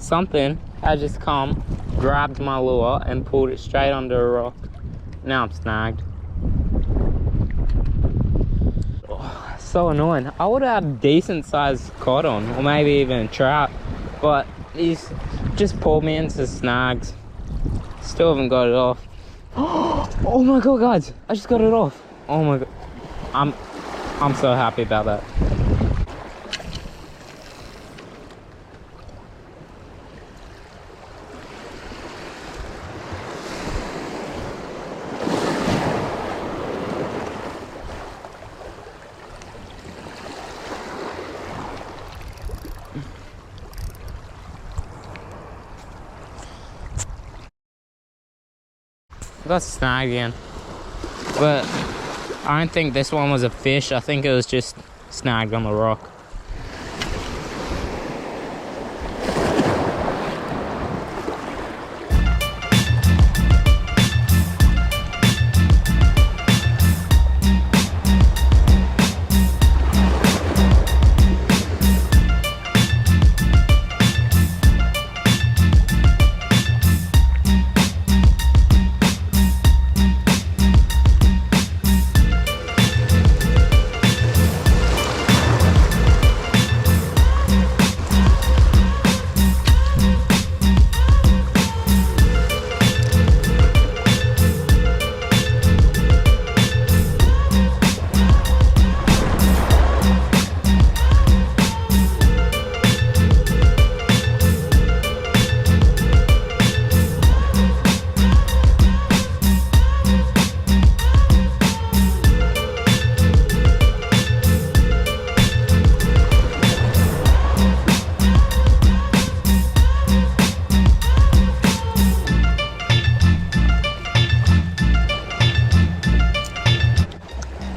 something had just come, grabbed my lure and pulled it straight under a rock. Now I'm snagged. Oh, so annoying. I would have had a decent sized cod on, or maybe even a trout, but he's just pulled me into snags. Still haven't got it off. Oh my god, guys, I just got it off. Oh my god, I'm so happy about that. I got snagged again, but I don't think this one was a fish. I think it was just snagged on the rock.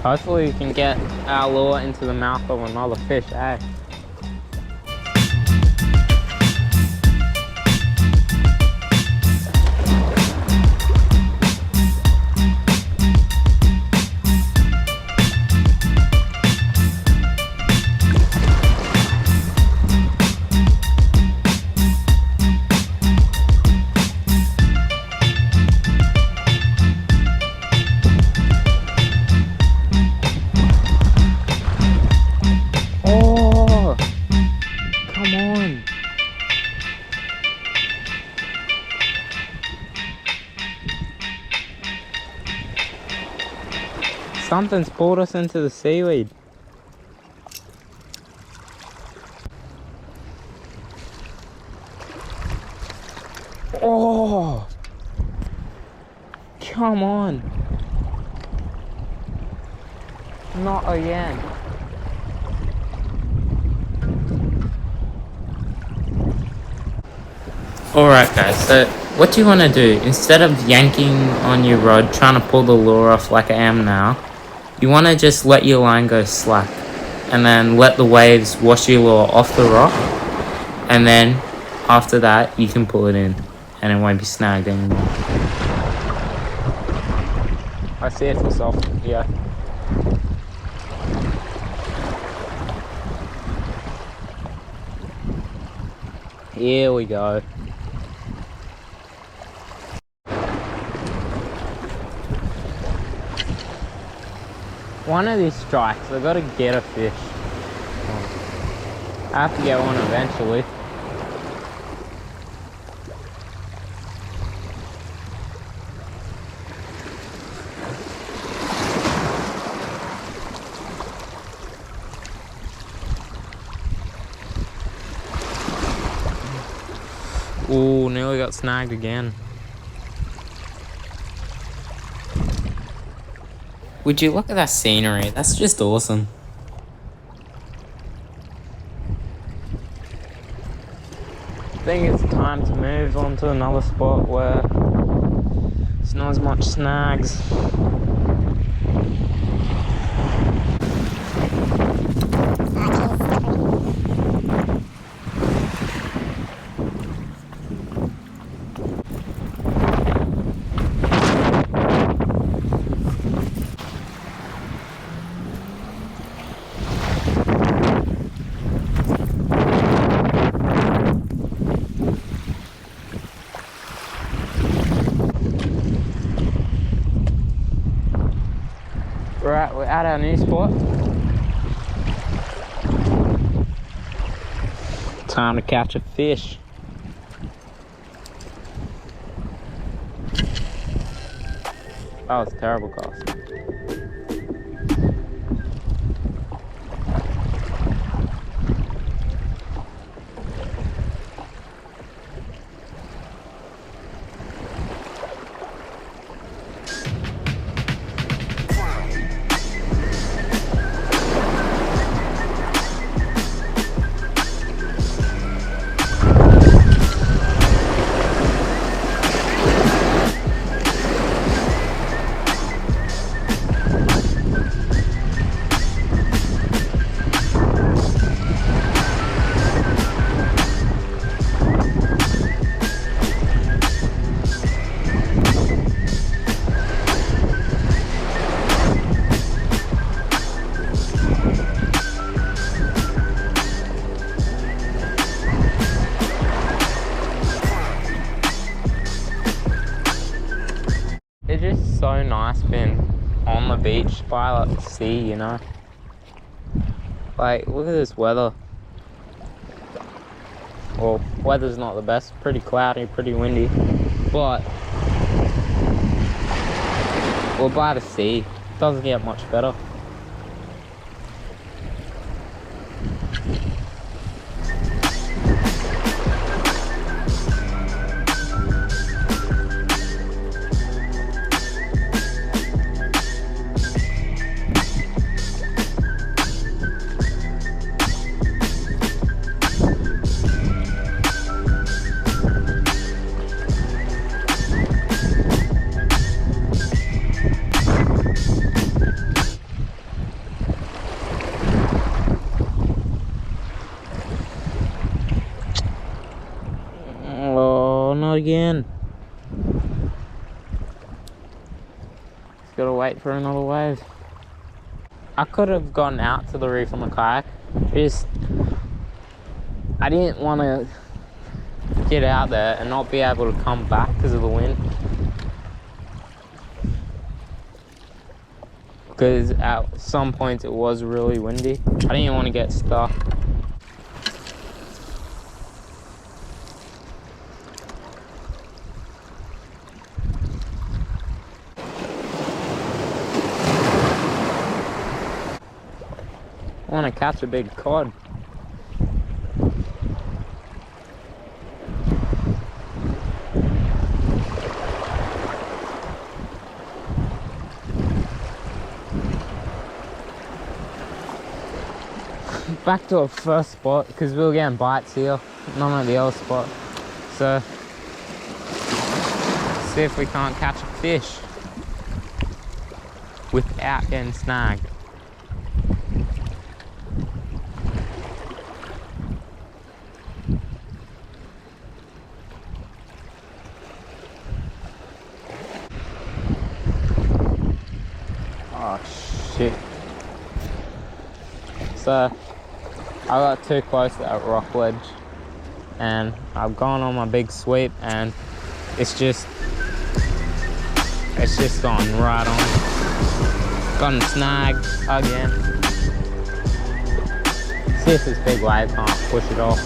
Hopefully we can get our lure into the mouth of another fish, eh? Something's pulled us into the seaweed. Oh, come on. Not again. Alright guys, so what do you want to do? Instead of yanking on your rod, trying to pull the lure off like I am now, you want to just let your line go slack and then let the waves wash your lure off the rock, and then after that you can pull it in and it won't be snagged anymore. I see it for soft, yeah. Here we go. One of these strikes, I've got to get a fish. I have to get one eventually. Ooh, nearly got snagged again. Would you look at that scenery? That's just awesome. I think it's time to move on to another spot where there's not as much snags. we're at our new spot. Time to catch a fish. That was a terrible cast. It's just so nice being on the beach by the sea, you know. Like, look at this weather. Well, weather's not the best. Pretty cloudy, pretty windy. But we're by the sea. Doesn't get much better. Not again. Just gotta wait for another wave. I could have gone out to the reef on the kayak. I didn't want to get out there and not be able to come back because of the wind. Because at some points it was really windy. I didn't want to get stuck. I want to catch a big cod. Back to our first spot because we were getting bites here, none at the other spot. So, see if we can't catch a fish without getting snagged. Oh shit. So I got too close to that rock ledge and I've gone on my big sweep and it's just gone right on. Gotten snagged again. See if this big wave can't push it off.